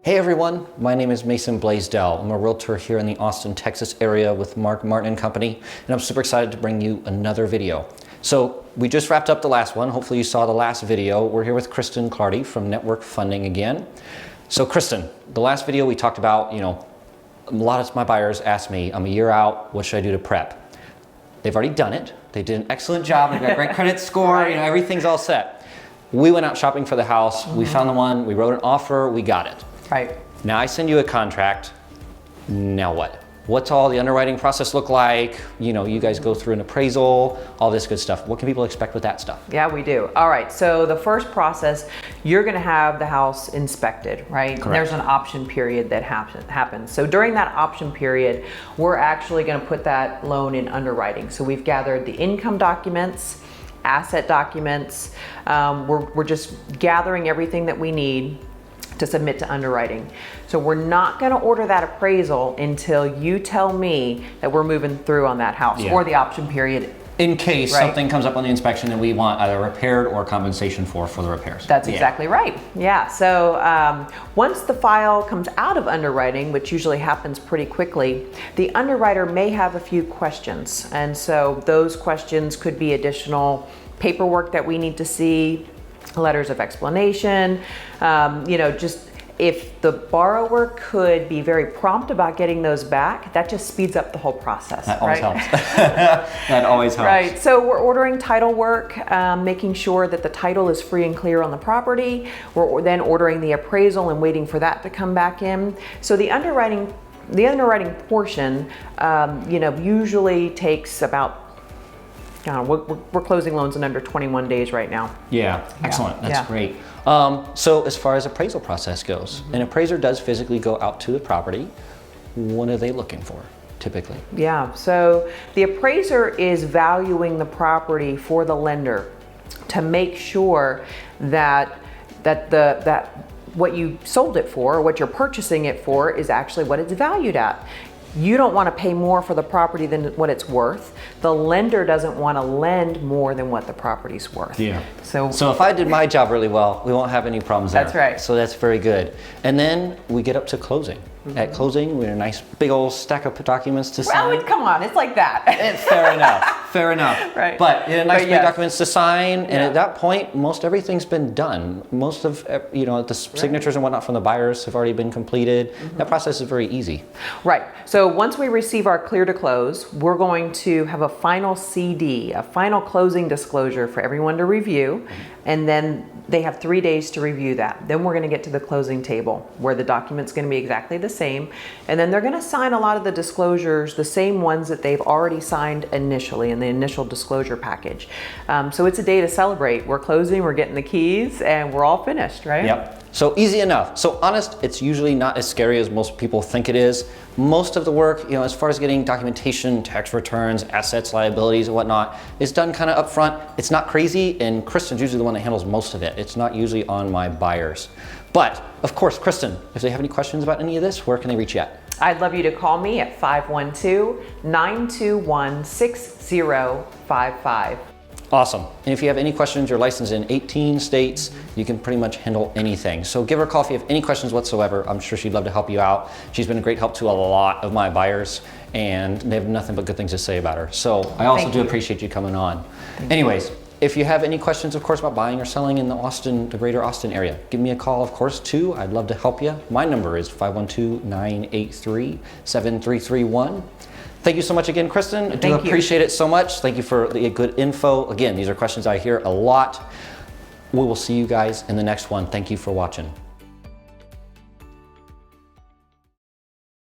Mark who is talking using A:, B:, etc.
A: Hey everyone, my name is Mason Blaisdell. I'm a realtor here in the Austin, Texas area with Mark Martin & Company, and I'm super excited to bring you another video. So we just wrapped up the last one. Hopefully you saw the last video. We're here with Kristin Clardy from Network Funding again. So Kristin, the last video we talked about, a lot of my buyers ask me, I'm a year out, what should I do to prep? They've already done it. They did an excellent job. They've got a great credit score, everything's all set. We went out shopping for the house. We found the one, we wrote an offer, we got it.
B: Right.
A: Now I send you a contract. Now what? What's all the underwriting process look like? You guys go through an appraisal, all this good stuff. What can people expect with that stuff?
B: Yeah, we do. All right, so the first process, you're gonna have the house inspected, right?
A: Correct.
B: There's an option period that happens. So during that option period, we're actually gonna put that loan in underwriting. So we've gathered the income documents, asset documents. We're just gathering everything that we need to submit to underwriting. So we're not gonna order that appraisal until you tell me that we're moving through on that house or the option period.
A: In case something comes up on the inspection that we want either repaired or compensation for the repairs.
B: That's exactly right. Yeah, so once the file comes out of underwriting, which usually happens pretty quickly, the underwriter may have a few questions. And so those questions could be additional paperwork that we need to see, letters of explanation, just if the borrower could be very prompt about getting those back, that just speeds up the whole process.
A: That always helps. That always helps.
B: Right, so we're ordering title work, making sure that the title is free and clear on the property. We're then ordering the appraisal and waiting for that to come back in. So the underwriting portion, usually takes about, we're closing loans in under 21 days right now.
A: Yeah, excellent. That's great. So as far as appraisal process goes, an appraiser does physically go out to the property. What are they looking for typically?
B: Yeah, so the appraiser is valuing the property for the lender to make sure that what you sold it for, or what you're purchasing it for, is actually what it's valued at. You don't want to pay more for the property than what it's worth. The lender doesn't want to lend more than what the property's worth.
A: Yeah.
B: So
A: if I did my job really well, we won't have any problems there.
B: That's right.
A: So that's very good. And then we get up to closing. At closing, we have a nice big old stack of documents to sign.
B: Well, come on, it's like that.
A: Fair enough. Fair enough.
B: Right.
A: But nice big documents to sign, and at that point, most everything's been done. Most of the signatures and whatnot from the buyers have already been completed. That process is very easy.
B: Right. So once we receive our clear to close, we're going to have a final CD, a final closing disclosure for everyone to review, and then they have 3 days to review that. Then we're going to get to the closing table where the document's going to be exactly the same. And then they're going to sign a lot of the disclosures, the same ones that they've already signed initially in the initial disclosure package. So it's a day to celebrate. We're closing, we're getting the keys, and we're all finished, right?
A: Yep. So easy enough. So honest, it's usually not as scary as most people think it is. Most of the work, as far as getting documentation, tax returns, assets, liabilities, and whatnot, is done kind of up front. It's not crazy, and Kristin's usually the one that handles most of it. It's not usually on my buyers. But, of course, Kristin, if they have any questions about any of this, where can they reach you at?
B: I'd love you to call me at 512-921-6055.
A: Awesome. And if you have any questions, you're licensed in 18 states. You can pretty much handle anything. So give her a call if you have any questions whatsoever. I'm sure she'd love to help you out. She's been a great help to a lot of my buyers, and they have nothing but good things to say about her. So I also do appreciate you coming on. Anyways, if you have any questions, of course, about buying or selling in the greater Austin area, give me a call, of course, too. I'd love to help you. My number is 512-983-7331. Thank you so much again, Kristin. I do appreciate it so much. Thank you for the good info. Again, these are questions I hear a lot. We will see you guys in the next one. Thank you for watching.